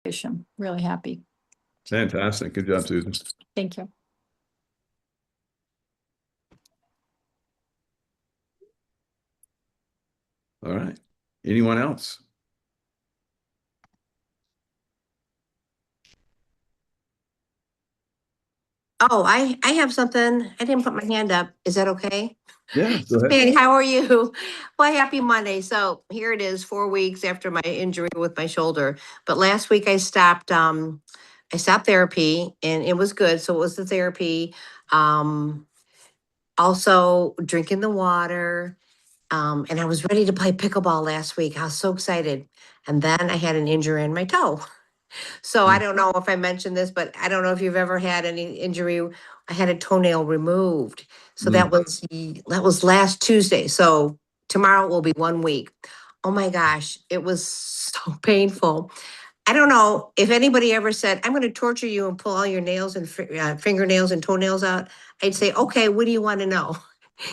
I'm really happy. Fantastic. Good job, Susan. Thank you. All right. Anyone else? Oh, I have something. I didn't put my hand up. Is that okay? Yeah, go ahead. Manny, how are you? Well, happy Monday. So here it is, 4 weeks after my injury with my shoulder. But last week I stopped therapy and it was good. So it was the therapy. Also drinking the water. And I was ready to play pickleball last week. I was so excited. And then I had an injury in my toe. So I don't know if I mentioned this, but I don't know if you've ever had any injury. I had a toenail removed. So that was last Tuesday. So tomorrow will be 1 week. Oh my gosh, it was so painful. I don't know if anybody ever said, I'm going to torture you and pull all your nails and fingernails and toenails out. I'd say, okay, what do you want to know?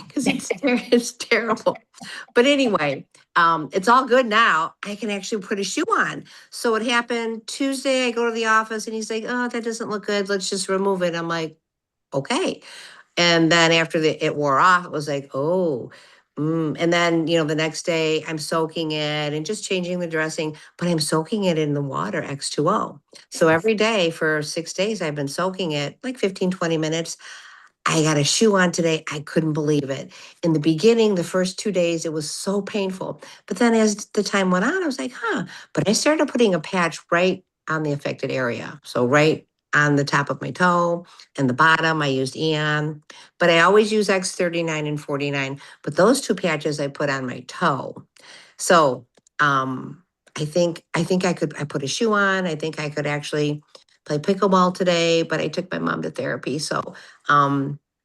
Because it's terrible. But anyway, it's all good now. I can actually put a shoe on. So it happened Tuesday. I go to the office and he's like, oh, that doesn't look good. Let's just remove it. I'm like, okay. And then after it wore off, it was like, oh. And then, the next day I'm soaking it and just changing the dressing, but I'm soaking it in the water, X2O. So every day for 6 days, I've been soaking it like 15, 20 minutes. I got a shoe on today. I couldn't believe it. In the beginning, the first 2 days, it was so painful. But then as the time went on, I was like, huh. But I started putting a patch right on the affected area. So right on the top of my toe and the bottom, I used Eon. But I always use X39 and 49. But those 2 patches I put on my toe. So I think I put a shoe on. I think I could actually play pickleball today, but I took my mom to therapy. So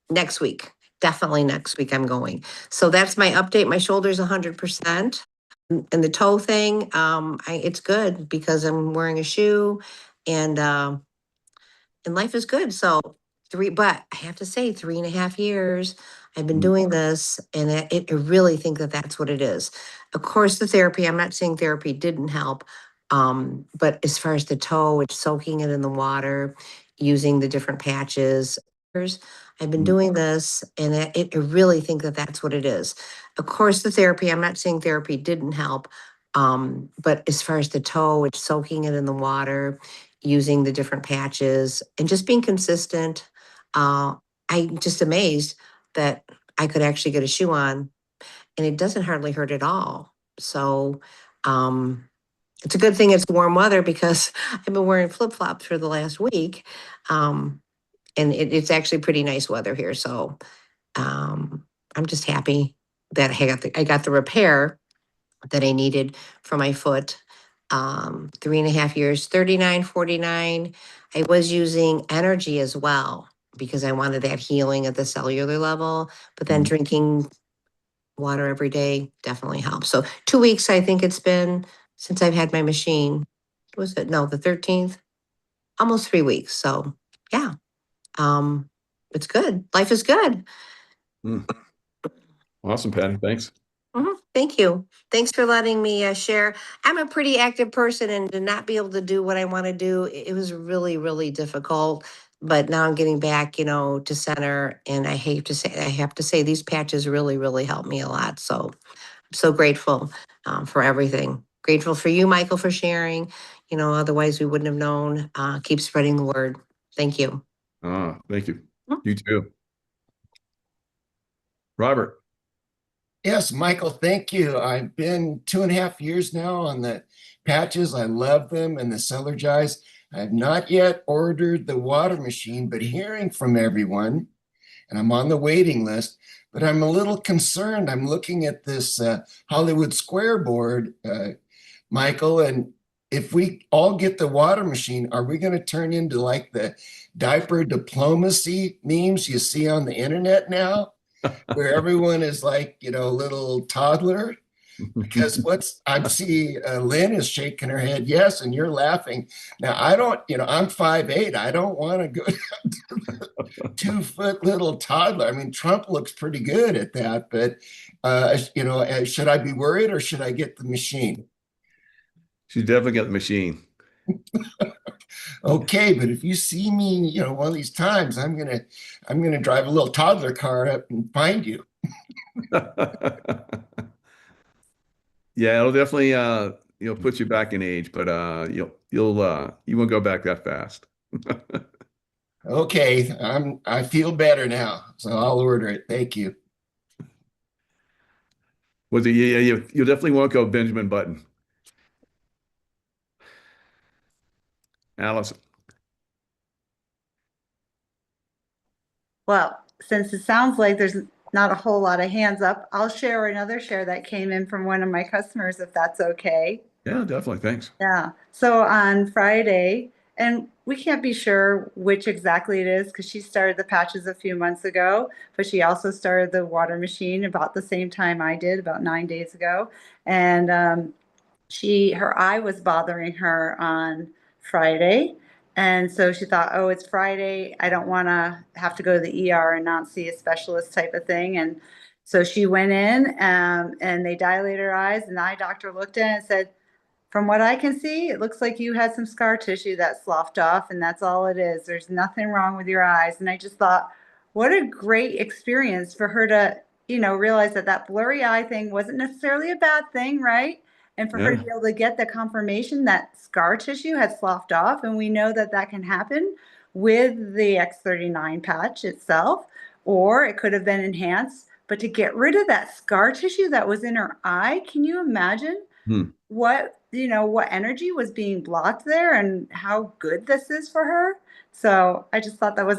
next week, definitely next week I'm going. So that's my update. My shoulder's 100%. And the toe thing, it's good because I'm wearing a shoe and life is good. So but I have to say 3.5 years I've been doing this and I really think that that's what it is. Of course, the therapy, I'm not saying therapy didn't help. But as far as the toe, it's soaking it in the water, using the different patches. I've been doing this and I really think that that's what it is. Of course, the therapy, I'm not saying therapy didn't help. But as far as the toe, it's soaking it in the water, using the different patches and just being consistent. I'm just amazed that I could actually get a shoe on and it doesn't hardly hurt at all. So it's a good thing it's warm weather because I've been wearing flip-flops for the last week. And it's actually pretty nice weather here. So I'm just happy that I got the repair that I needed for my foot. 3.5 years, 39, 49. I was using energy as well because I wanted that healing at the cellular level, but then drinking water every day definitely helps. So 2 weeks, I think it's been since I've had my machine. Was it? No, the 13th, almost 3 weeks. So yeah, it's good. Life is good. Awesome, Patty. Thanks. Thank you. Thanks for letting me share. I'm a pretty active person and to not be able to do what I want to do, it was really, really difficult. But now I'm getting back, to center. And I have to say these patches really, really helped me a lot. So I'm so grateful for everything. Grateful for you, Michael, for sharing. Otherwise we wouldn't have known. Keep spreading the word. Thank you. Thank you. You too. Robert. Yes, Michael, thank you. I've been 2.5 years now on the patches. I love them and the Celergize. I have not yet ordered the water machine, but hearing from everyone, and I'm on the waiting list, but I'm a little concerned. I'm looking at this Hollywood Square board, Michael, and if we all get the water machine, are we going to turn into like the diaper diplomacy memes you see on the internet now? Where everyone is like, a little toddler, because I see Lynn is shaking her head, yes, and you're laughing. Now, I don't, I'm 5'8". I don't want to go down to the 2-foot little toddler. I mean, Trump looks pretty good at that, but, should I be worried or should I get the machine? She definitely got the machine. Okay, but if you see me, one of these times, I'm gonna drive a little toddler car up and find you. Yeah, it'll definitely put you back in age, but you won't go back that fast. Okay, I feel better now, so I'll order it. Thank you. Was it? Yeah, you definitely won't go Benjamin Button. Alice. Well, since it sounds like there's not a whole lot of hands up, I'll share another share that came in from one of my customers, if that's okay. Yeah, definitely. Thanks. Yeah. So on Friday, and we can't be sure which exactly it is because she started the patches a few months ago, but she also started the water machine about the same time I did, about 9 days ago. And her eye was bothering her on Friday. And so she thought, oh, it's Friday. I don't want to have to go to the ER and not see a specialist type of thing. And so she went in and they dilated her eyes. And the eye doctor looked at it and said, from what I can see, it looks like you had some scar tissue that sloughed off, and that's all it is. There's nothing wrong with your eyes. And I just thought, what a great experience for her to, realize that that blurry eye thing wasn't necessarily a bad thing, right? And for her to Yeah. be able to get the confirmation that scar tissue had sloughed off, and we know that that can happen with the X39 patch itself, or it could have been enhanced. But to get rid of that scar tissue that was in her eye, can you imagine Hmm. what energy was being blocked there and how good this is for her? So I just thought that was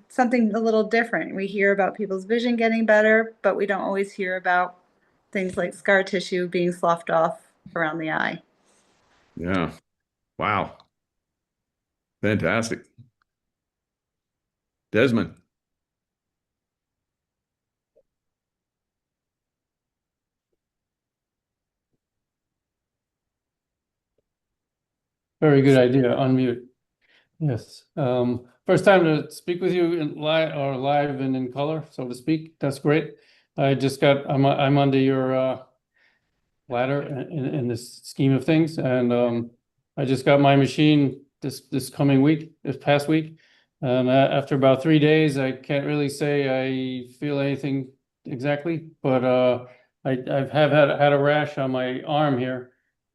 something a little different. We hear about people's vision getting better, but we don't always hear about things like scar tissue being sloughed off around the eye. Yeah. Wow. Fantastic. Desmond. Very good idea. Unmute. Yes. First time to speak with you in live and in color, so to speak. That's great. I'm under your ladder in this scheme of things, and I just got my machine this past week, and after about 3 days, I can't really say I feel anything exactly, but I've had a rash on my arm here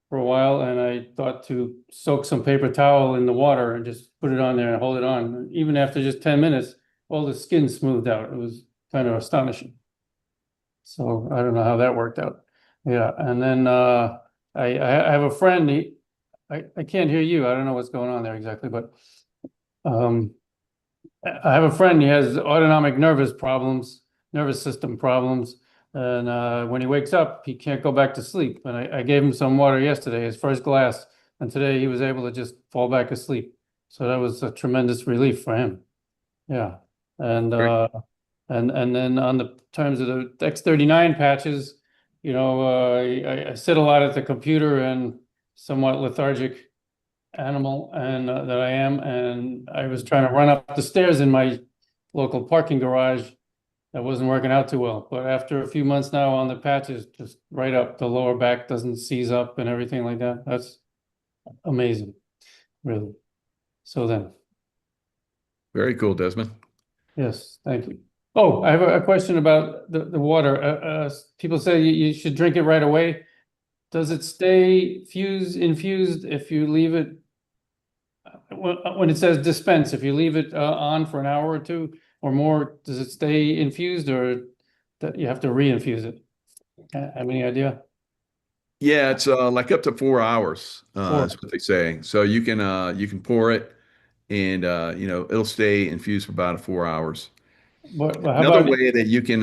for a while, and I thought to soak some paper towel in the water and just put it on there and hold it on. Even after just 10 minutes, all the skin smoothed out. It was kind of astonishing. So I don't know how that worked out. Yeah, and then I have a friend. I can't hear you. I don't know what's going on there exactly, but I have a friend. He has autonomic nervous system problems. And when he wakes up, he can't go back to sleep. And I gave him some water yesterday, his first glass, and today he was able to just fall back asleep. So that was a tremendous relief for him. Yeah. And then on the terms of the X39 patches, I sit a lot at the computer and somewhat lethargic animal and that I am, and I was trying to run up the stairs in my local parking garage. That wasn't working out too well, but after a few months now on the patches, just right up, the lower back doesn't seize up and everything like that. That's amazing, really. So then, Very cool, Desmond. yes, thank you. Oh, I have a question about the water. People say you should drink it right away. Does it stay infused if you leave it? When it says dispense, if you leave it on for an hour or two or more, does it stay infused, or that you have to re-infuse it? Have any idea? Yeah, it's like up to 4 hours, Four. is what they say. So you can pour it and it'll stay infused for about 4 hours. But how Another about way that you can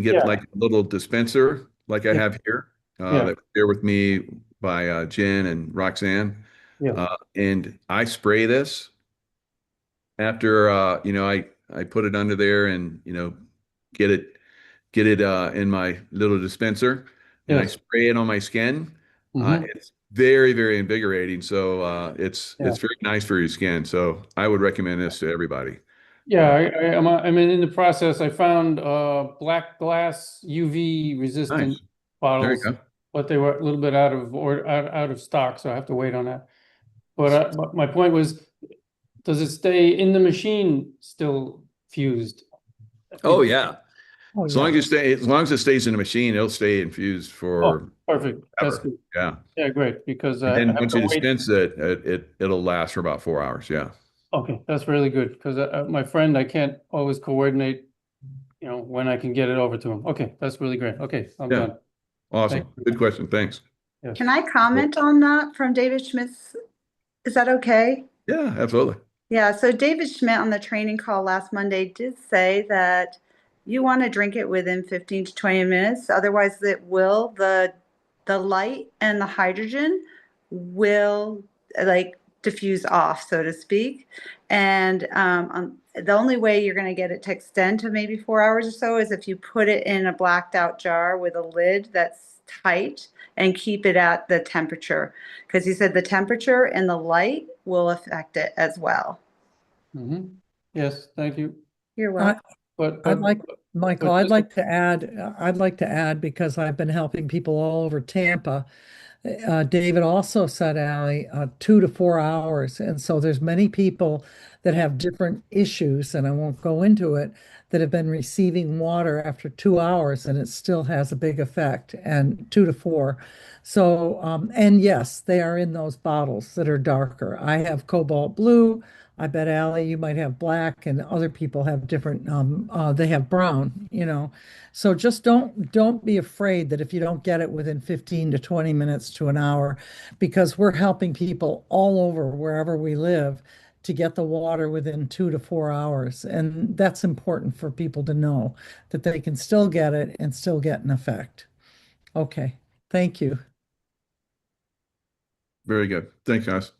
get Yeah. like a little dispenser like I Yeah. have here, Yeah. that was there with me by Jen and Roxanne. Yeah. And I spray this after I put it under there and get it in my little dispenser, and I Yes. spray it on my skin. Mhm. It's very, very invigorating. So it's Yeah. very nice for your skin. So I would recommend this to everybody. Yeah, I'm in the process. I found black glass UV resistant Nice. There you bottles, go. but they were a little bit out of stock, so I have to wait on that. But my point was, does it stay in the machine still fused? Oh, yeah. Oh, As long yeah. as long as it stays in the machine, it'll stay infused for Perfect. That's ever. good. Yeah. Yeah, great, because And I then have once to you wait. dispense it'll last for about 4 hours. Yeah. Okay, that's really good, because my friend, I can't always coordinate, when I can get it over to him. Okay, that's really great. Okay, I'm Yeah. done. Awesome. Thank you. Good question. Thanks. Yes. Can I comment on that from David Schmidt's? Is that okay? Yeah, absolutely. Yeah, so David Schmidt on the training call last Monday did say that you want to drink it within 15 to 20 minutes. Otherwise, the light and the hydrogen will like diffuse off, so to speak. And the only way you're going to get it to extend to maybe 4 hours or so is if you put it in a blacked out jar with a lid that's tight and keep it at the temperature. Because he said the temperature and the light will affect it as well. Yes, thank you. You're I- welcome. But Michael, but I'd just- like to add, because I've been helping people all over Tampa. David also said, Ally, 2 to 4 hours. And so there's many people that have different issues, and I won't go into it, that have been receiving water after 2 hours and it still has a big effect, and 2 to 4. So, and yes, they are in those bottles that are darker. I have cobalt blue. I bet, Ally, you might have black, and other people have different, they have brown, So just don't be afraid that if you don't get it within 15 to 20 minutes to an hour, because we're helping people all over wherever we live to get the water within 2 to 4 hours. And that's important for people to know, that they can still get it and still get an effect. Okay, thank you. Very good. Thanks, guys.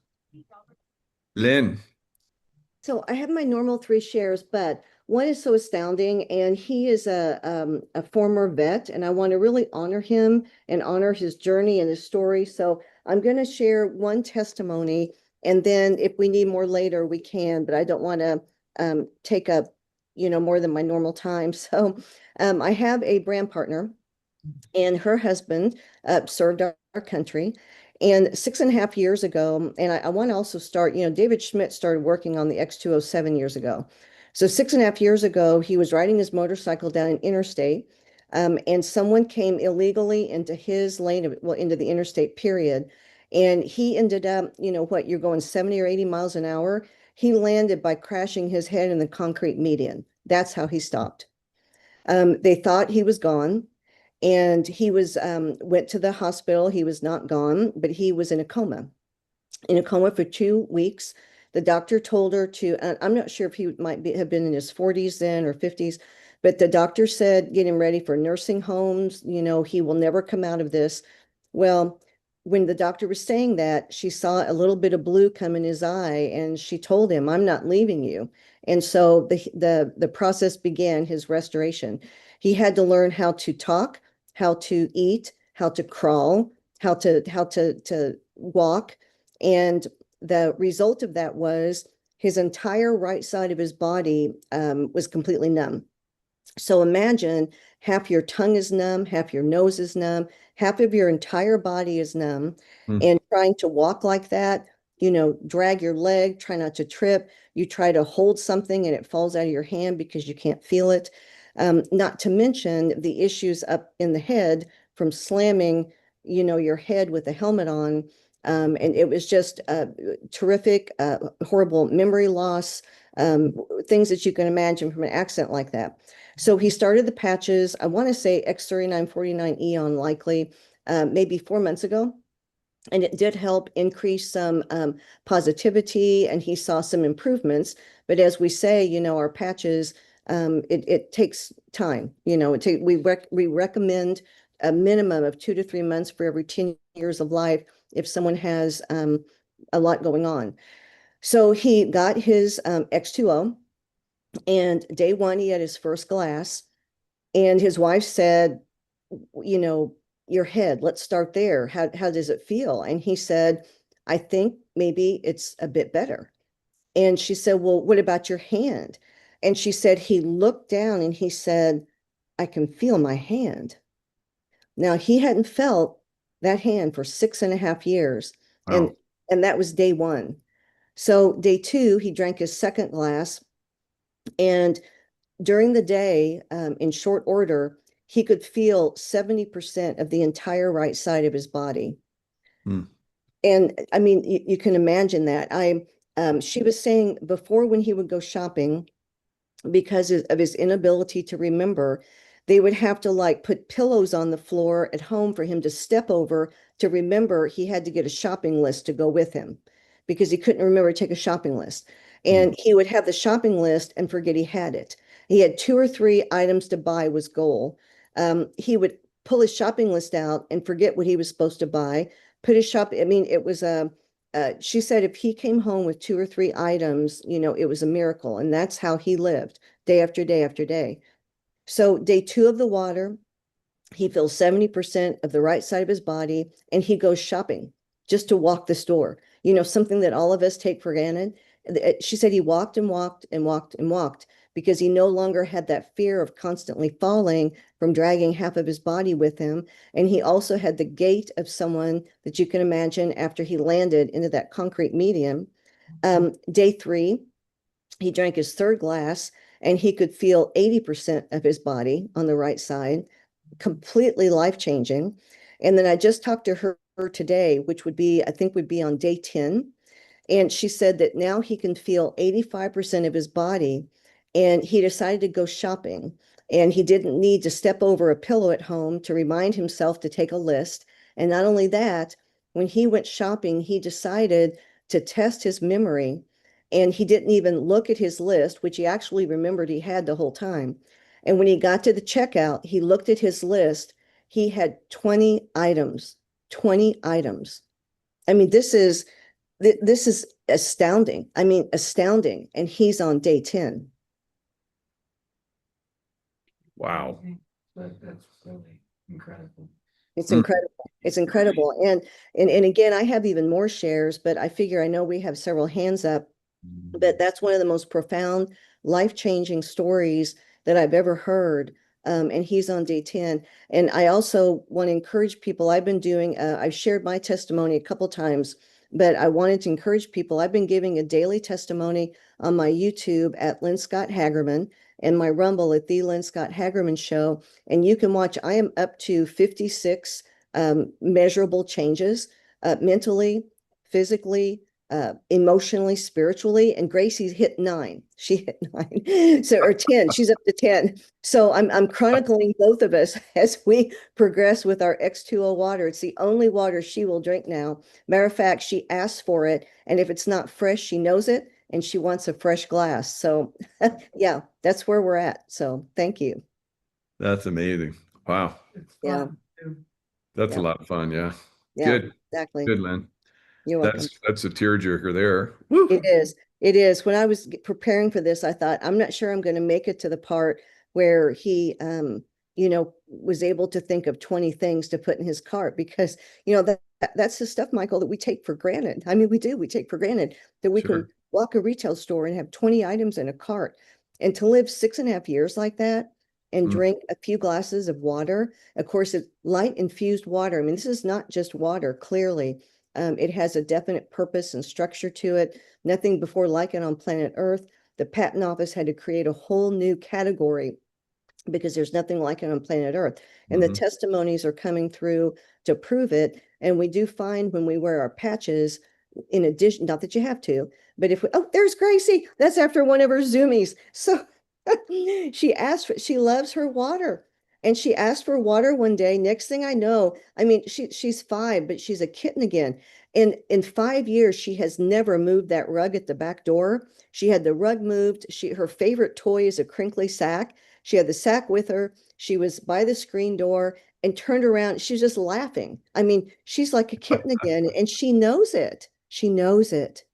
Lynn. So I have my normal 3 shares, but one is so astounding, and he is a former vet, and I want to really honor him and honor his journey and his story. So I'm going to share one testimony, and then if we need more later, we can, but I don't want to take up, more than my normal time. So I have a brand partner, and her husband served our country. And 6.5 years ago, and I want to also start, David Schmidt started working on the X2O 7 years ago. So 6.5 years ago, he was riding his motorcycle down an interstate, and someone came illegally into his lane, into the interstate period. And he ended up, you're going 70 or 80 miles an hour. He landed by crashing his head in the concrete median. That's how he stopped. They thought he was gone. And he went to the hospital. He was not gone, but he was in a coma for 2 weeks. The doctor told her I'm not sure if he have been in his 40s then or 50s, but the doctor said, get him ready for nursing homes. He will never come out of this. Well, when the doctor was saying that, she saw a little bit of blue come in his eye, and she told him, I'm not leaving you. And so the process began, his restoration. He had to learn how to talk, how to eat, how to crawl, how to walk. And the result of that was his entire right side of his body was completely numb. So imagine half your tongue is numb, half your nose is numb, half of your entire body is numb. And trying to walk like that, drag your leg, try not to trip. You try to hold something and it falls out of your hand because you can't feel it. Not to mention the issues up in the head from slamming, your head with a helmet on. And it was just terrific, horrible memory loss, things that you can imagine from an accident like that. So he started the patches, I want to say X3949E on likely, maybe 4 months ago. And it did help increase some positivity, and he saw some improvements. But as we say, our patches, it takes time. We recommend a minimum of 2 to 3 months for every 10 years of life if someone has a lot going on. So he got his X2O, and day 1, he had his first glass, and his wife said, your head, let's start there. How does it feel? And he said, I think maybe it's a bit better. And she said, well, what about your hand? And she said, he looked down and he said, I can feel my hand. Now, he hadn't felt that hand for 6.5 years. Wow. And that was day 1. So day 2, he drank his second glass. And during the day, in short order, he could feel 70% of the entire right side of his body. Hmm. And I mean, you can imagine that. She was saying before, when he would go shopping, because of his inability to remember, they would have to like put pillows on the floor at home for him to step over to remember he had to get a shopping list to go with him because he couldn't remember to take a shopping list. And he would have the shopping list and forget he had it. He had 2 or 3 items to buy was goal. He would pull his shopping list out and forget what he was supposed to buy, put his shop. I mean, it was she said if he came home with 2 or 3 items, it was a miracle. And that's how he lived day after day after day. So day 2 of the water, he feels 70% of the right side of his body, and he goes shopping just to walk the store. Something that all of us take for granted. She said he walked and walked and walked and walked because he no longer had that fear of constantly falling from dragging half of his body with him. And he also had the gait of someone that you can imagine after he landed into that concrete medium. Day 3, he drank his 3rd glass and he could feel 80% of his body on the right side, completely life-changing. And then I just talked to her today, which I think would be on day 10. And she said that now he can feel 85% of his body, and he decided to go shopping. And he didn't need to step over a pillow at home to remind himself to take a list. And not only that, when he went shopping, he decided to test his memory. And he didn't even look at his list, which he actually remembered he had the whole time. And when he got to the checkout, he looked at his list. He had 20 items, 20 items. I mean, this is astounding. I mean, astounding. And he's on day 10. Wow. That's really incredible. It's Mm. incredible. It's incredible. And again, I have even more shares, but I figure I know we have several hands up, but that's one of the most profound, life-changing stories that I've ever heard. And he's on day 10. And I also want to encourage people. I've shared my testimony a couple times, but I wanted to encourage people. I've been giving a daily testimony on my YouTube at Lynn Scott Hagerman and my Rumble at the Lynn Scott Hagerman Show. And you can watch, I am up to 56 measurable changes mentally, physically, emotionally, spiritually, and Gracie's hit 9. She hit 9. So, or 10, she's up to 10. So I'm chronicling both of us as we progress with our X2O water. It's the only water she will drink now. Matter of fact, she asks for it. And if it's not fresh, she knows it and she wants a fresh glass. So yeah, that's where we're at. So thank you. That's amazing. Wow. Yeah. That's Yeah. a lot of fun. Yeah. Yeah, Good. exactly. Good, Lynn. You're welcome. That's a tearjerker there. Woo. It is. It is. When I was preparing for this, I thought, I'm not sure I'm going to make it to the part where he, was able to think of 20 things to put in his cart because, that's the stuff, Michael, that we take for granted. I mean, we take for granted that we Sure. can walk a retail store and have 20 items in a cart, and to live 6.5 years like that and Mm. drink a few glasses of water. Of course, it's light infused water. I mean, this is not just water, clearly. It has a definite purpose and structure to it. Nothing before like it on planet Earth. The patent office had to create a whole new category because there's nothing like it on planet Earth. And the Mhm. testimonies are coming through to prove it. And we do find when we wear our patches, in addition, not that you have to, but there's Gracie. That's after one of her Zoomies. So she loves her water. And she asked for water one day. Next thing I know, I mean, she's 5, but she's a kitten again. And in 5 years, she has never moved that rug at the back door. She had the rug moved. Her favorite toy is a crinkly sack. She had the sack with her. She was by the screen door and turned around. She's just laughing. I mean, she's like a kitten again, and she knows it. She knows it.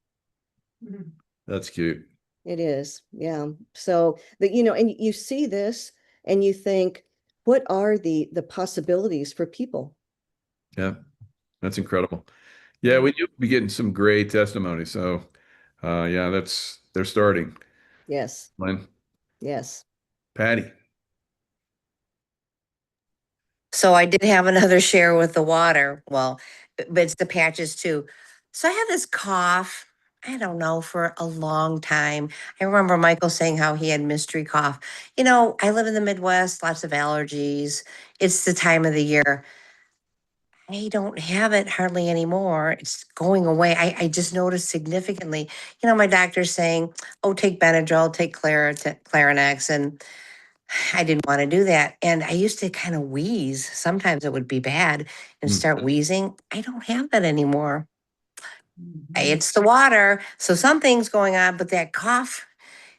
That's cute. It is. Yeah. So and you see this and you think, what are the possibilities for people? Yeah. That's incredible. Yeah, we do be getting some great testimony. So yeah, they're starting. Yes. Lynn, Yes. Patty. So I did have another share with the water. Well, but it's the patches too. So I had this cough, I don't know, for a long time. I remember Michael saying how he had mystery cough. You know, I live in the Midwest, lots of allergies. It's the time of the year. I don't have it hardly anymore. It's going away. I just noticed significantly. You know, my doctor's saying, oh, take Benadryl, take Clarinex. And I didn't want to do that. And I used to kind of wheeze. Sometimes it would be bad and Mm. start wheezing. I don't have that anymore. It's the water. So something's going on, but that cough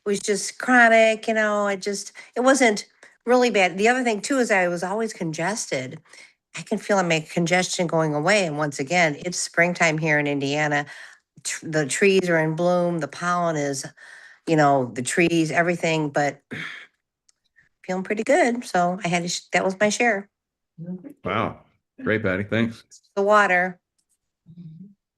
was just chronic, you know, it wasn't really bad. The other thing too is I was always congested. I can feel my congestion going away. And once again, it's springtime here in Indiana. The trees are in bloom, the pollen is, you know, the trees, everything, but feeling pretty good. So I had to, that was my share. Wow. Great, Patty. Thanks. The water.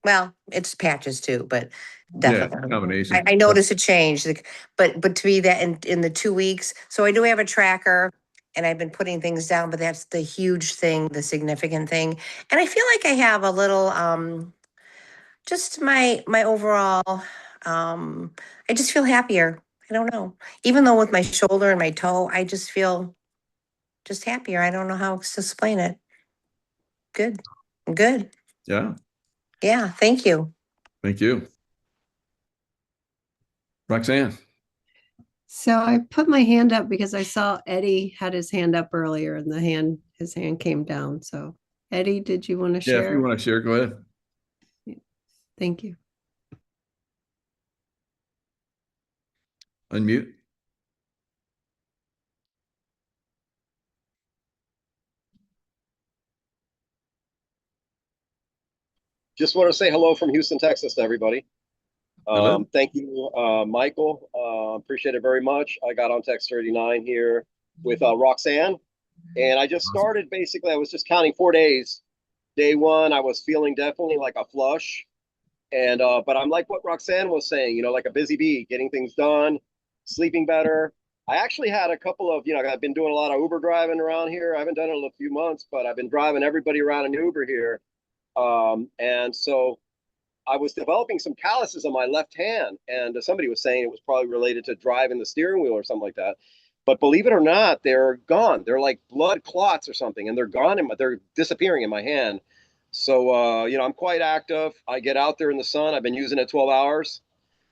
Well, it's patches too, but Yeah, definitely. combination. I noticed a change, like, but to me that in the 2 weeks, so I do have a tracker and I've been putting things down, but that's the huge thing, the significant thing. And I feel like I have a little, just my overall, I just feel happier. I don't know. Even though with my shoulder and my toe, I just feel just happier. I don't know how to explain it. Good. I'm good. Yeah. Yeah. Thank you. Thank you. Roxanne. So I put my hand up because I saw Eddie had his hand up earlier and his hand came down. So Eddie, did you want to Yeah, if share? you want to share, go ahead. Thank you. Unmute. Just want to say hello from Houston, Texas to everybody. Hello. Thank you, Michael. Appreciate it very much. I got on text 39 here with Roxanne, and I just started basically, I was just counting 4 days. Day one, I was feeling definitely like a flush. And but I'm like what Roxanne was saying, you know, like a busy bee, getting things done, sleeping better. I actually had a couple of, you know, I've been doing a lot of Uber driving around here. I haven't done it in a few months, but I've been driving everybody around in Uber here. And so I was developing some calluses on my left hand, and somebody was saying it was probably related to driving the steering wheel or something like that. But believe it or not, they're gone. They're like blood clots or something, and they're gone, they're disappearing in my hand. So, you know, I'm quite active. I get out there in the sun. I've been using it 12 hours,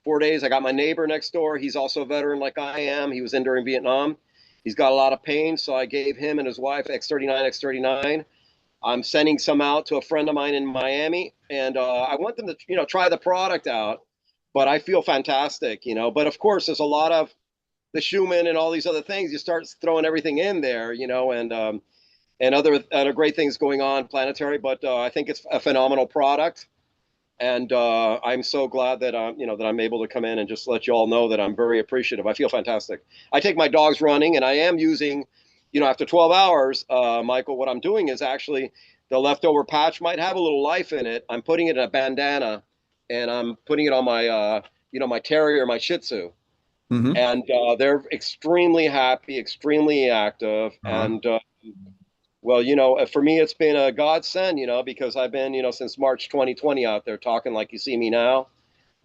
4 days. I got my neighbor next door. He's also a veteran like I am. He was in during Vietnam. He's got a lot of pain, so I gave him and his wife X39. I'm sending some out to a friend of mine in Miami, and I want them to, you know, try the product out. But I feel fantastic, you know. But of course, there's a lot of the Schumann and all these other things. You start throwing everything in there, you know, and other great things going on planetary. But I think it's a phenomenal product, and I'm so glad that you know, that I'm able to come in and just let you all know that I'm very appreciative. I feel fantastic. I take my dogs running, and I am using, you know, after 12 hours, Michael, what I'm doing is actually the leftover patch might have a little life in it. I'm putting it in a bandana, and I'm putting it on my, you know, my terrier, my Shih Tzu. Mm-hmm. And they're extremely happy, extremely active. And, well, you know, for me, it's been a godsend, you know, because I've been, you know, since March 2020 out there talking like you see me now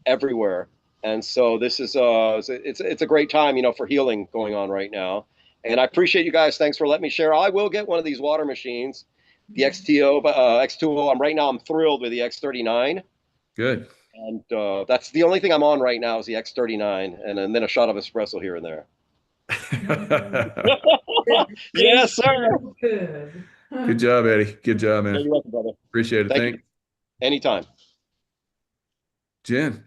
everywhere. And so this is it's a great time, you know, for healing going on right now. And I appreciate you guys. Thanks for letting me share. I will get one of these water machines, the X2O. Right now I'm thrilled with the X39. Good. And that's the only thing I'm on right now is the X39, and then a shot of espresso here and there. Yes, sir. Good job, Eddie. Good job, man. You're welcome, brother. Appreciate it. Thank you. Anytime. Jen.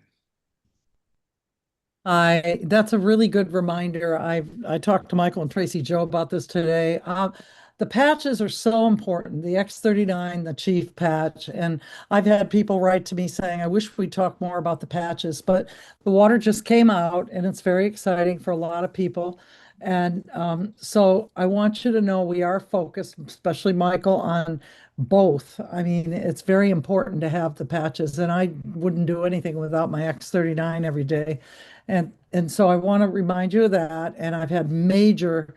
That's a really good reminder. I talked to Michael and Tracy Joe about this today. The patches are so important, the X39, the Chief patch. And I've had people write to me saying, I wish we'd talk more about the patches, but the water just came out and it's very exciting for a lot of people. And so I want you to know we are focused, especially Michael, on both. I mean, it's very important to have the patches, and I wouldn't do anything without my X39 every day. And so I want to remind you of that. And I've had major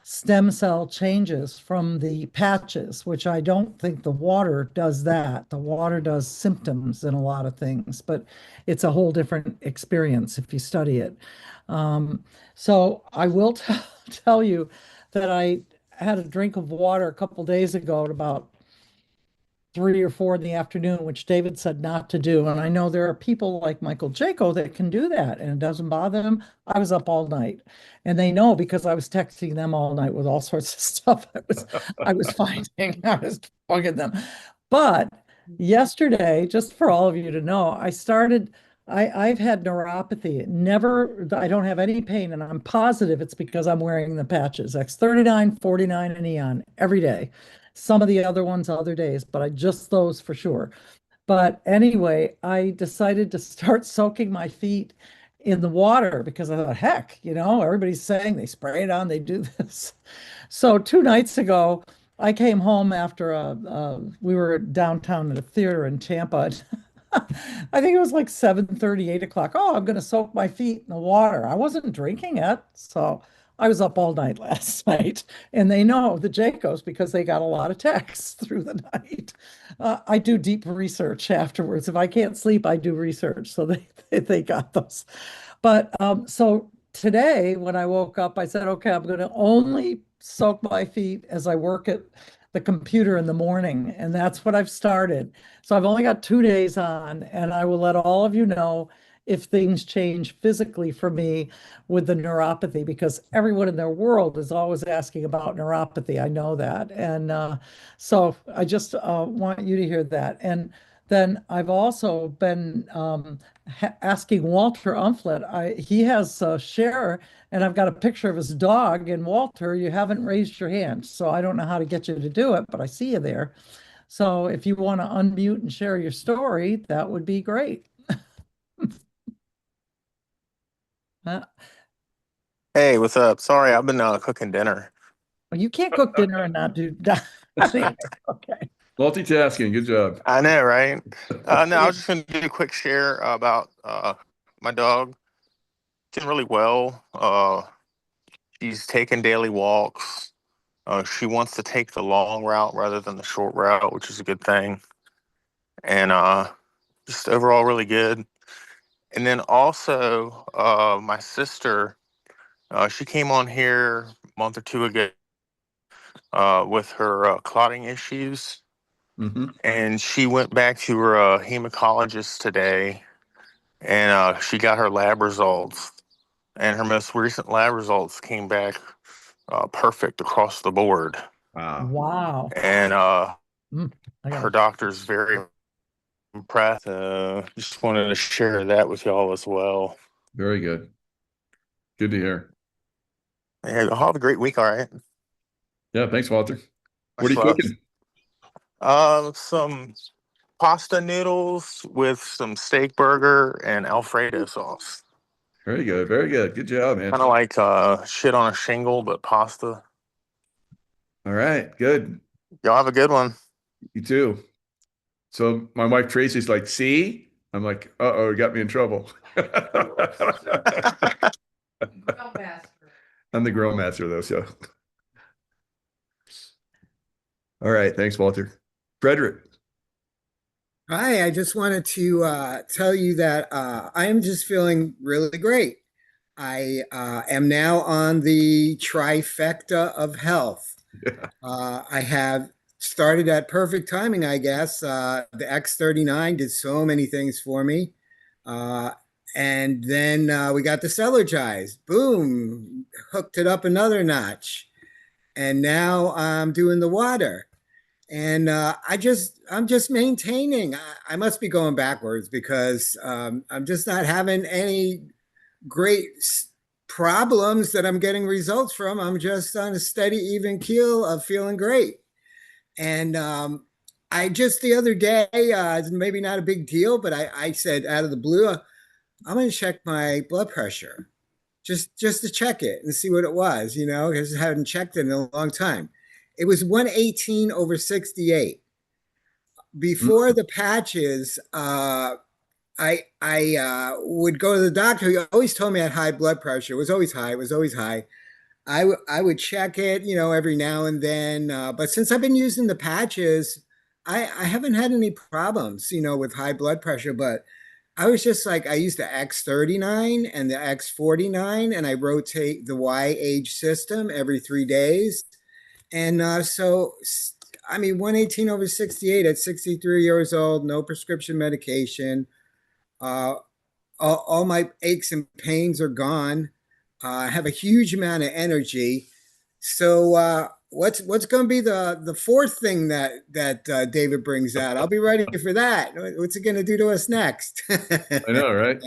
stem cell changes from the patches, which I don't think the water does that. The water does symptoms in a lot of things, but it's a whole different experience if you study it. So I will tell you that I had a drink of water a couple days ago at about 3 or 4 in the afternoon, which David said not to do. And I know there are people like Michael Jaco that can do that and it doesn't bother them. I was up all night and they know because I was texting them all night with all sorts of stuff I was finding. I was bugging them. But yesterday, just for all of you to know, I've had neuropathy. I don't have any pain, and I'm positive it's because I'm wearing the patches, X39, 49, and Eon every day. Some of the other ones other days, but just those for sure. But anyway, I decided to start soaking my feet in the water because I thought, heck, everybody's saying they spray it on, they do this. So 2 nights ago, I came home after we were downtown at a theater in Tampa. I think it was like 7:30, 8 o'clock. Oh, I'm going to soak my feet in the water. I wasn't drinking it. So I was up all night last night. And they know the Jacos because they got a lot of texts through the night. I do deep research afterwards. If I can't sleep, I do research. So they got those. But so today when I woke up, I said, okay, I'm going to only soak my feet as I work at the computer in the morning. And that's what I've started. So I've only got 2 days on, and I will let all of you know if things change physically for me with the neuropathy, because everyone in their world is always asking about neuropathy. I know that. And so I just want you to hear that. And then I've also been asking Walter Umflett. He has a share, and I've got a picture of his dog. And Walter, you haven't raised your hand, so I don't know how to get you to do it, but I see you there. So if you want to unmute and share your story, that would be great. Hey, what's up? Sorry, I've been cooking dinner. You can't cook dinner and not do that. Okay. Multitasking. Good job. I know, right? No, I was just going to do a quick share about my dog. Doing really well. She's taking daily walks. She wants to take the long route rather than the short route, which is a good thing. And just overall really good. And then also my sister, she came on here a month or 2 ago with her clotting issues. Mm-hmm. And she went back to her hematologist today, and she got her lab results. And her most recent lab results came back perfect across the board. Wow. And her her doctor's very impressed. Just wanted to share that with y'all as well. Very good. Good to hear. Yeah, y'all have a great week, all right? Yeah, thanks, Walter. What are you cooking? Some pasta noodles with some steak burger and Alfredo sauce. Very good. Very good. Good job, man. Kind of like shit on a shingle, but pasta. All right. Good. Y'all have a good one. You too. So my wife Tracy's like, see? I'm like, uh-oh, it got me in trouble. I'm the grill master though, so. All right. Thanks, Walter. Frederick. Hi, I just wanted to tell you that I am just feeling really great. I am now on the trifecta of health. Yeah. I have started at perfect timing, I guess. The X39 did so many things for me. And then we got the Celergize. Boom, hooked it up another notch. And now I'm doing the water. And I'm just maintaining. I must be going backwards because I'm just not having any great problems that I'm getting results from. I'm just on a steady, even keel of feeling great. And I just the other day, maybe not a big deal, but I said out of the blue, I'm going to check my blood pressure just to check it and see what it was, because I hadn't checked it in a long time. It was 118/68. Before the patches, I would go to the doctor. He always told me I had high blood pressure. It was always high. I would check it, every now and then. But since I've been using the patches, I haven't had any problems, with high blood pressure. But I was just like, I use the X39 and the X49, and I rotate the YH system every 3 days. And I mean, 118/68 at 63 years old, no prescription medication. All my aches and pains are gone. I have a huge amount of energy. So what's going to be the fourth thing that David brings out? I'll be ready for that. What's it going to do to us next? I know, right?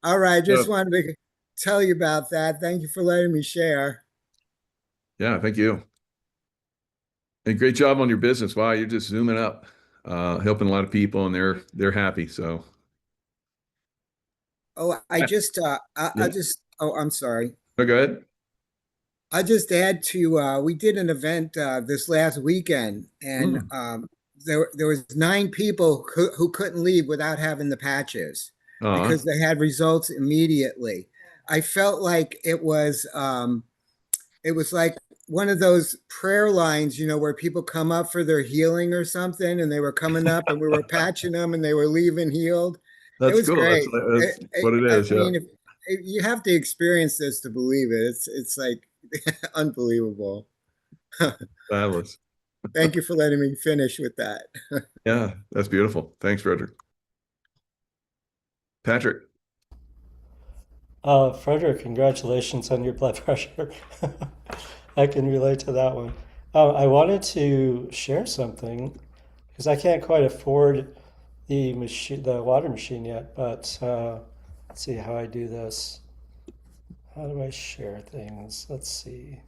All right, just So- wanted to tell you about that. Thank you for letting me share. Yeah, thank you. And great job on your business. Wow, you're just zooming up, helping a lot of people, and they're happy. So Oh, I'm sorry. oh, go ahead. I just add to we did an event this last weekend, and there was 9 people who couldn't leave without having the patches because they had results immediately. I felt like it was like one of those prayer lines, where people come up for their healing or something, and they were coming up and we were patching them and they were leaving healed. That's It was cool. great. That's what it is. I mean, if you have to experience this to believe it. It's like unbelievable. Fabulous. Thank you for letting me finish with that. Yeah, that's beautiful. Thanks, Frederick. Patrick. Frederick, congratulations on your blood pressure. I can relate to that one. I wanted to share something because I can't quite afford the water machine yet, but let's see how I do this. How do I share things? Let's see.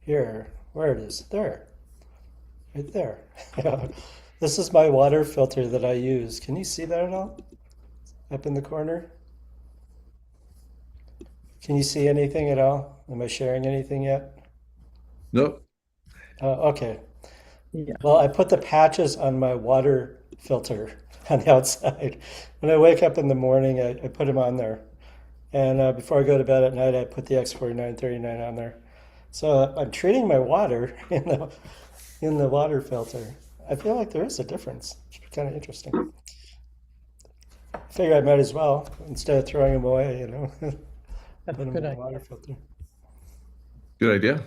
Here, where it is, there, right there. This is my water filter that I use. Can you see that at all? Up in the corner? Can you see anything at all? Am I sharing anything yet? Nope. Okay. Yeah. Well, I put the patches on my water filter on the outside. When I wake up in the morning, I put them on there. And before I go to bed at night, I put the X4939 on there. So I'm treating my water in the water filter. I feel like there is a difference. It's kind of interesting. I figure I might as well, instead of throwing them away, That's put a them good in the idea. water filter. Good idea.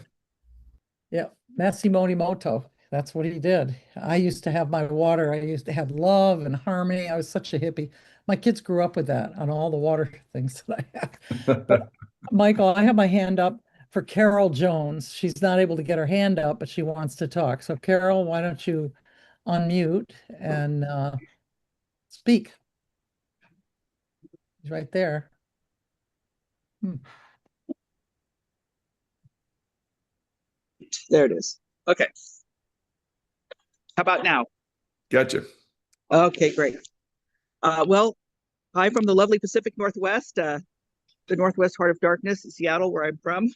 Yeah, Massimo Emoto. That's what he did. I used to have my water. I used to have love and harmony. I was such a hippie. My kids grew up with that on all the water things that I have. But Michael, I have my hand up for Carol Jones. She's not able to get her hand up, but she wants to talk. So Carol, why don't you unmute and speak? She's right there. There it is. Okay. How about now? Gotcha. Okay, great. Well, I'm from the lovely Pacific Northwest, the northwest heart of darkness, Seattle, where I'm from.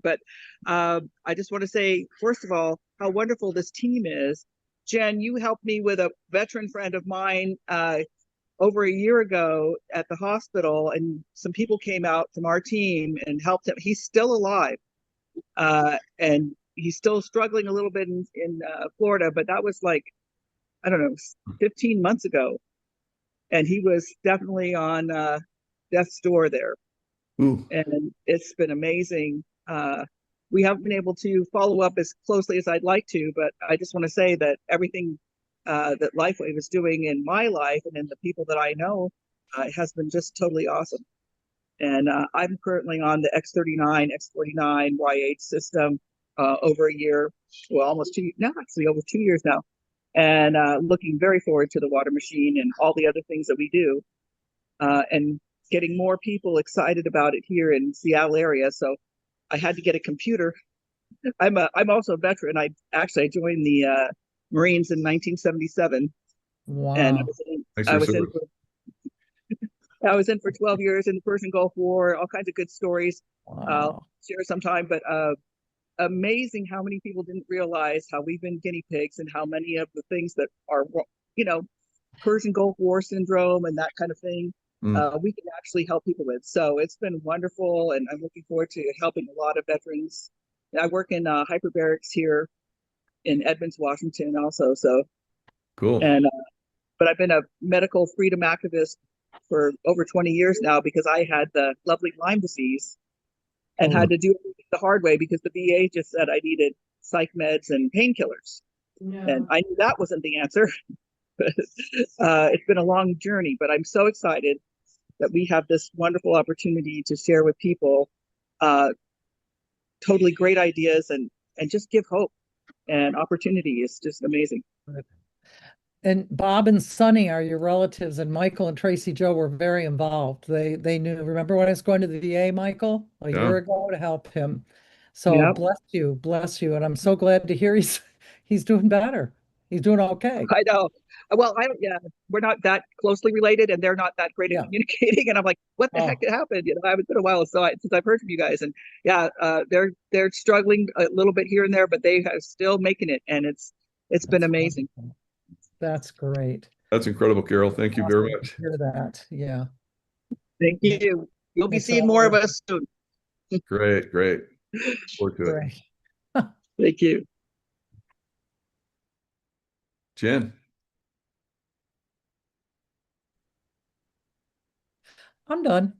But I just want to say, first of all, how wonderful this team is. Jen, you helped me with a veteran friend of mine over a year ago at the hospital, and some people came out from our team and helped him. He's still alive, and he's still struggling a little bit in Florida, but that was like, I don't know, 15 months ago. And he was definitely on death's door there. Ooh. And it's been amazing. We haven't been able to follow up as closely as I'd like to, but I just want to say that everything that LifeWave is doing in my life and in the people that I know has been just totally awesome. And I'm currently on the X39, X49 YH system over a year, well, almost 2, no, actually over 2 years now. And looking very forward to the water machine and all the other things that we do, and getting more people excited about it here in Seattle area. So I had to get a computer. I'm also a veteran. I joined the Marines in 1977. Wow. And I was in for 12 years in the Persian Gulf War, all kinds of good stories. Wow. I'll share sometime, but amazing how many people didn't realize how we've been guinea pigs and how many of the things that are, Persian Gulf War syndrome and that kind of thing we can actually help people with. So it's been wonderful, and I'm looking forward to helping a lot of veterans. I work in hyperbarics here in Edmonds, Washington, also. So Cool. and but I've been a medical freedom activist for over 20 years now because I had the lovely Lyme disease and had to do it the hard way because the VA just said I needed psych meds and painkillers. And I knew that wasn't the answer. It's been a long journey, but I'm so excited that we have this wonderful opportunity to share with people totally great ideas and just give hope and opportunity. Is just amazing. And Bob and Sonny are your relatives, and Michael and Tracy Joe were very involved. They knew. Remember when I was going to the VA, Michael, a year ago to help him. So bless you, and I'm so glad to hear he's doing better. He's doing okay. I know. Well, we're not that closely related, and they're not that great at communicating. And I'm like, what the heck happened? I haven't been a while since I've heard from you guys. And they're struggling a little bit here and there, but they are still making it, and it's been amazing. Wonderful. That's great. That's incredible, Carol. Thank you very much. Hear that. Yeah. Thank you. You'll be seeing more of us soon. Great. Forward to it. Thank you. Jen. I'm done.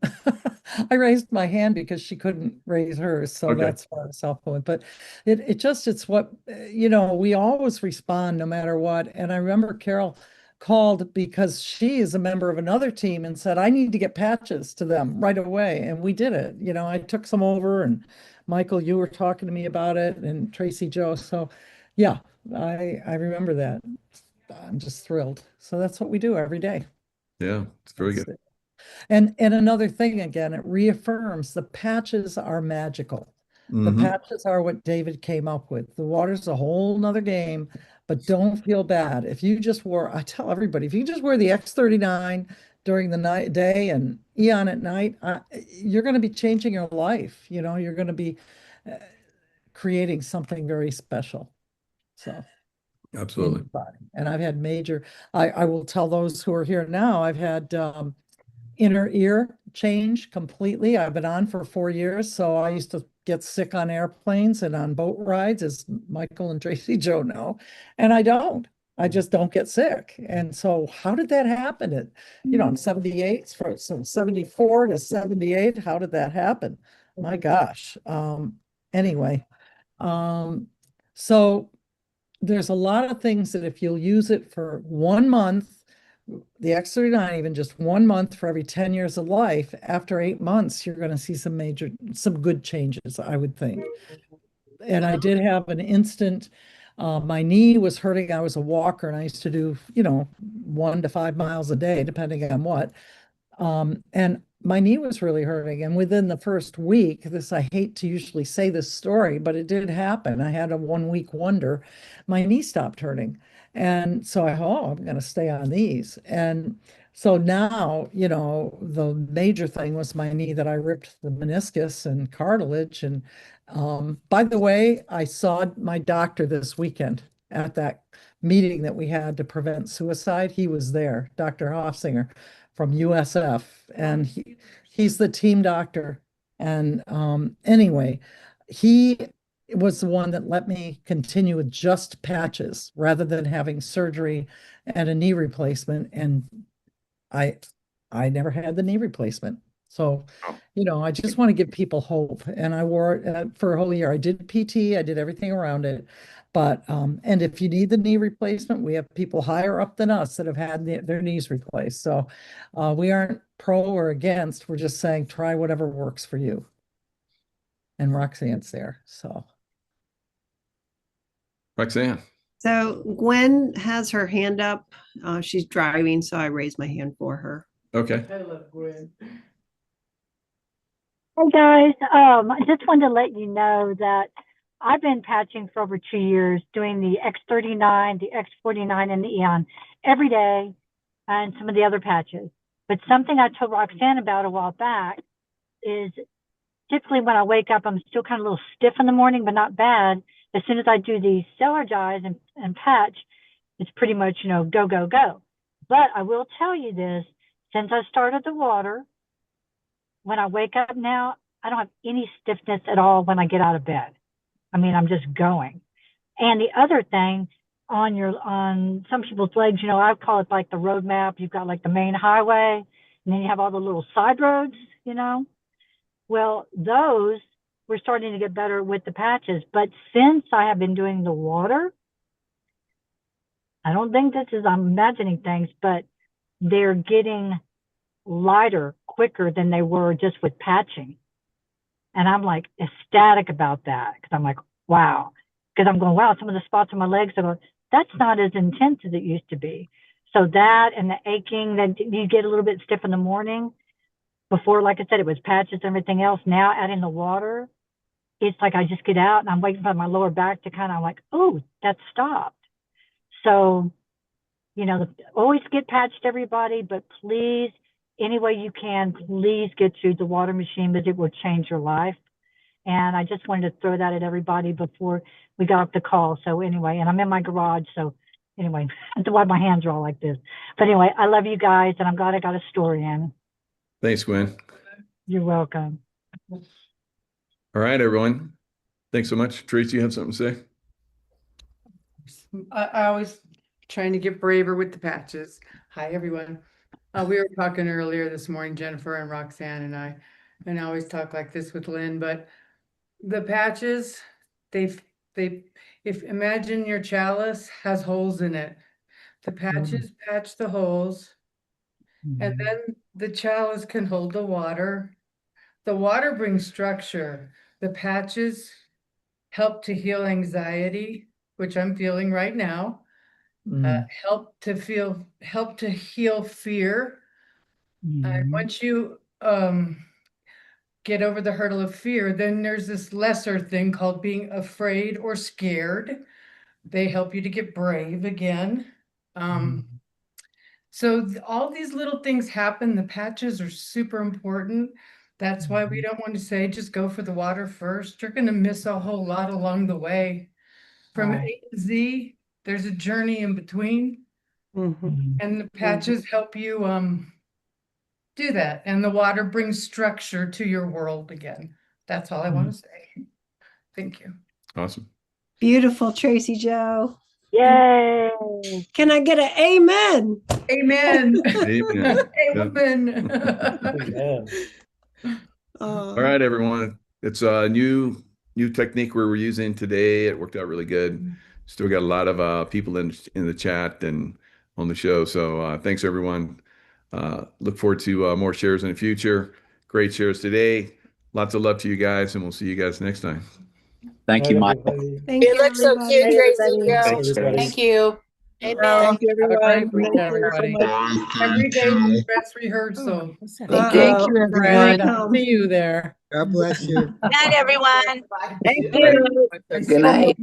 I raised my hand because she couldn't raise hers, so that's why I was helpful. But it's what, we always respond no matter what. And I remember Carol called because she is a member of another team and said, I need to get patches to them right away. And we did it. I took some over, and Michael, you were talking to me about it, and Tracy Joe. So yeah, I remember that. I'm just thrilled. So that's what we do every day. Yeah, it's very good. And another thing, again, it reaffirms the patches are magical. The patches are what David came up with. The water's a whole nother game, but don't feel bad. If you just I tell everybody, if you just wear the X39 during the day and Eon at night, you're going to be changing your life. You're going to be creating something very special. So. Absolutely. And I've had I will tell those who are here now, I've had inner ear change completely. I've been on for 4 years. So I used to get sick on airplanes and on boat rides, as Michael and Tracy Joe know, and I just don't get sick. And so how did that happen? I'm 78, from 74 to 78. How did that happen? My gosh. Anyway, so there's a lot of things that if you'll use it for 1 month, the X39, even just 1 month for every 10 years of life, after 8 months, you're going to see some good changes, I would think. And I did have an instant, my knee was hurting. I was a walker, and I used to do, 1 to 5 miles a day, depending on what. And my knee was really hurting. And within the first week, I hate to usually say this story, but it did happen. I had a 1 week wonder. My knee stopped hurting. And so I'm going to stay on these. And so now, the major thing was my knee, that I ripped the meniscus and cartilage. And by the way, I saw my doctor this weekend at that meeting that we had to prevent suicide. He was there, Dr. Hofsinger from USF, and he's the team doctor. And anyway, he was the one that let me continue with just patches rather than having surgery and a knee replacement. And I never had the knee replacement. So, I just want to give people hope. And I wore it for a whole year. I did PT, I did everything around it. But, and if you need the knee replacement, we have people higher up than us that have had their knees replaced. So we aren't pro or against. We're just saying, try whatever works for you. And Roxanne's there, so. Roxanne. So Gwen has her hand up. She's driving, so I raised my hand for her. Okay. I love Gwen. Hey guys, I just wanted to let you know that I've been patching for over 2 years, doing the X39, the X49, and the Eon every day, and some of the other patches. But something I told Roxanne about a while back is typically when I wake up, I'm still kind of a little stiff in the morning, but not bad. As soon as I do the Cellergize and patch, it's pretty much, go, go, go. But I will tell you this, since I started the water, when I wake up now, I don't have any stiffness at all when I get out of bed. I mean, I'm just going. And the other thing on some people's legs, you know, I call it like the road map. You've got like the main highway, and then you have all the little side roads, you know. Well, those we're starting to get better with the patches. But since I have been doing the water, I don't think I'm imagining things, but they're getting lighter quicker than they were just with patching. And I'm like ecstatic about that because I'm like, wow. Because I'm going, wow, some of the spots on my legs are going, that's not as intense as it used to be. So that and the aching, that you get a little bit stiff in the morning. Before, like I said, it was patches and everything else. Now adding the water, it's like I just get out and I'm waiting for my lower back to kind of like, oh, that stopped. So, you know, always get patched, everybody, but please, any way you can, please get to the water machine because it will change your life. And I just wanted to throw that at everybody before we got off the call. So anyway, and I'm in my garage. So anyway, that's why my hands are all like this. But anyway, I love you guys and I'm glad I got a story in. Thanks, Gwen. You're welcome. All right, everyone. Thanks so much. Tracy, you have something to say? I always trying to get braver with the patches. Hi, everyone. We were talking earlier this morning, Jennifer and Roxanne and I always talk like this with Lynn, but the patches, if imagine your chalice has holes in it. The patches patch the holes, and then the chalice can hold the water. The water brings structure. The patches help to heal anxiety, which I'm feeling right now. Help to heal fear. And once you get over the hurdle of fear, then there's this lesser thing called being afraid or scared. They help you to get brave again. So all these little things happen. The patches are super important. That's why we don't want to say just go for the water first. You're going to miss a whole lot along the way. From A to Z, there's a journey in between. And the patches help you do that. And the water brings structure to your world again. That's all I want to say. Thank you. Awesome. Beautiful, Tracy Joe. Yay. Can I get an amen? Amen. Amen. Amen. All right, everyone. It's a new technique we're using today. It worked out really good. Still got a lot of people in the chat and on the show. So thanks, everyone. Look forward to more shares in the future. Great shares today. Lots of love to you guys, and we'll see you guys next time. Thank you, Mike. Thank You you, look so everybody. cute, Tracy. Thanks, everybody. Thank you. Amen. Thank you, Have a everyone. great week, everybody. Every day is dress rehearsal. Thank you, Fred. I'll see you there. God bless you. Good night, everyone. Thank you. Good night.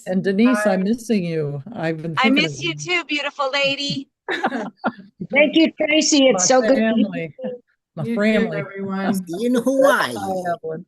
And Denise, I'm missing you. I've been I thinking miss of you too, beautiful lady. Thank you, Tracy. It's my so good to family. My You too, family. everyone. See you in Hawaii. Bye, Evelyn.